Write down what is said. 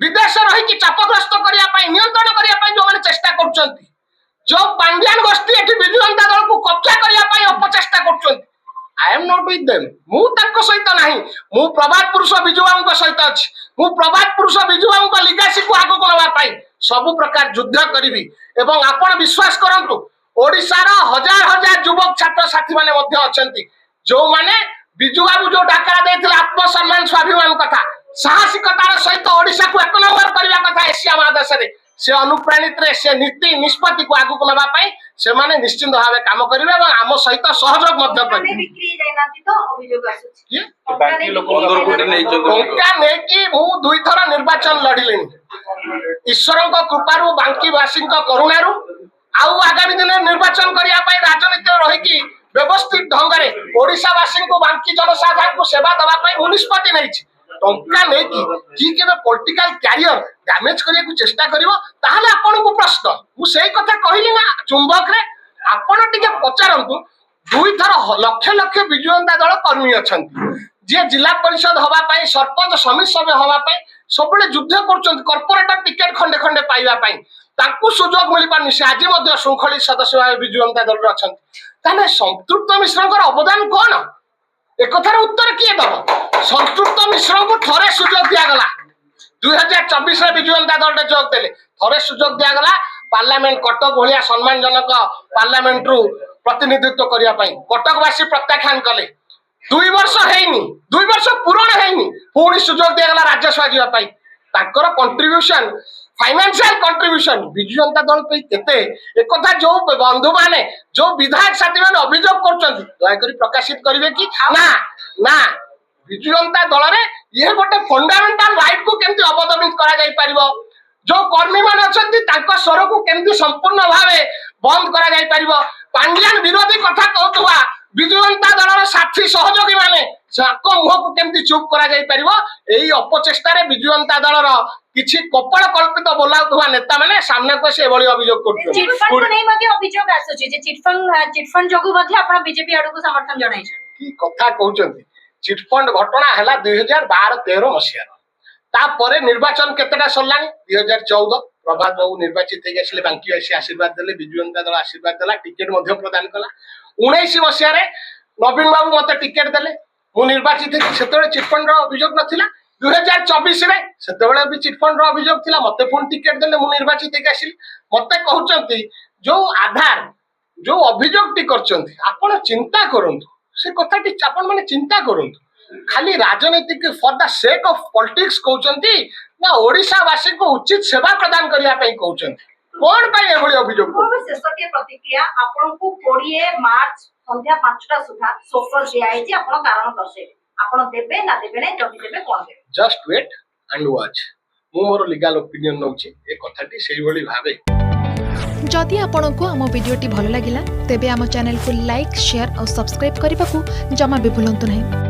विदेश रही चापग्रस्त करने नियंत्रण करने जो मैंने चेष्टा कर जो पांड्यान गोष्ठी एठी विजु जनता दल को कब्जा करने अपचेष्टा कर I am not with them मु तक सहित नहीं मु प्रभात पुरुष विजु बाबू सहित अच्छी मु प्रभात पुरुष विजु बाबू लिगासी को आगो को नवा सबु प्रकार युद्ध करी एवं आपण विश्वास करंतु ओडिशार हजार हजार युवक छात्र साथी माने मध्य अछंती जो माने विजु बाबू जो डाकरा देथिले आत्मसम्मान स्वाभिमान कथा साहसिकतार सहित ओडिशा को एक नंबर करबा कथा एशिया महादेश रे से अनुप्राणित रे से नीति निष्पत्ति को आगु को नबा पई से माने निश्चित भावे काम करिवे एवं आम सहित सहयोग मध्य करिवे बिक्री जायनाती तो अभियोग आसुछि बाकी लोक 15 कोटी नै टंका नै कि मु दुई थरा निर्वाचन लढिलेनी ईश्वरक कृपारु बांकी वासिंक करुणारु आउ आगामी दिन निर्वाचन करिया पई राजनीति रही कि व्यवस्थित ढंग रे ओडिशा वासिंक को बांकी जनसाधारण को सेवा दबा पई मु निष्पत्ति नैछि टंका नै कि केबे पॉलिटिकल कैरियर डैमेज करिया को चेष्टा करिवो ताहाले आपन को प्रश्न मु सेही कथा कहिली ना चुंबक रे आपन टिके पचारंतु दुई थर लक्ष लक्ष विजु जनता दल कर्मी अछंती जे जिला परिषद हवा पाई सरपंच समिति सभ्य हवा पाई सबले युद्ध करछंती कॉर्पोरेटर टिकट खंडे खंडे पाइबा पाई ताकू सुजोग मिल पानी से आज मध्य शृंखलित सदस्य भाव विजु जनता दल अछंती ताने संतृप्त मिश्रंकर अवदान कोन एक कथार उत्तर किए दब संतृप्त मिश्र को थरे सुजोग दिया गला 2024 रे विजु जनता दल जोग देले थरे सुजोग दिया गला पार्लियामेंट कटक भलिया सम्मानजनक पार्लियामेंट रु प्रतिनिधित्व करिया पई कटकवासी प्रत्याख्यान कले 2 वर्ष हेइनी 2 वर्ष पूर्ण हेइनी पुणी सुजोग दिया गला राज्यसभा जिया पई ताकर contribution financial contribution Biju Janata Dal पे केते एक कथा जो बंधु माने जो विधायक साथी माने अभियोग करछंती दया करी प्रकाशित करिवे कि ना ना विजु जनता दल रे ये गोटे फंडामेंटल राइट को केमती अवदमित करा जाई परिबो जो कर्मी माने अछंती तांको स्वर को केमती संपूर्ण भावे बंद करा जाई परिबो पांड्यान विरोधी कथा कहतुवा विजु जनता दल साथी सहयोगी माने साको मुह को केमती चुप करा जाई परिबो एई अपचेष्टा रे विजु जनता दल किछि कपड़ कल्पित बोलाउतुवा नेता माने सामने को से बळी अभियोग करथु चिटफंड को नै मध्ये अभियोग आसुछि जे चिटफंड जोगु मध्ये आपण बीजेपी आडू को समर्थन जणाई छ की कथा कहउचंती चिटफंड घटना हला 2012-13 मसिया तापरे निर्वाचन केतेटा सरलानी 2014 प्रभात बाबू निर्वाचित हे गेसले बांकी आसी आशीर्वाद देले विजु जनता दल आशीर्वाद देला टिकट मध्ये प्रदान कला 19 मसिया रे नवीन बाबू मते टिकट देले मु निर्वाचित हे सेतबे चिटफंड रो अभियोग नथिला 2024 रे सेतबे भी चिटफंड रो अभियोग थिला मते फोन टिकट देले मु निर्वाचित हे आसी मते कहउचंती जो आधार जो अभियोग टी करचंती आपण चिंता करंतु से कथाटी आपण माने चिंता करंतु खाली राजनीतिक for the sake of politics कहउचंती ना ओडिसा वासी को उचित सेवा प्रदान करिया पई कहउचंती कोन पई एभली अभियोग शेषके प्रतिक्रिया आपण को 20 मार्च संध्या 5टा सुधा सोफर दियाई जे आपण कारण दर्शे आपण देबे ना देबे नै जदि देबे कोन देबे जस्ट वेट एंड वॉच मु मोर लीगल ओपिनियन नउची ए कथाटी सेही भली भाबे जदि आपंक आम भिडी भल लगा तेब आम चैनल को लाइक शेयर और सब्सक्राइब करने को जमा भी भूलु नहीं।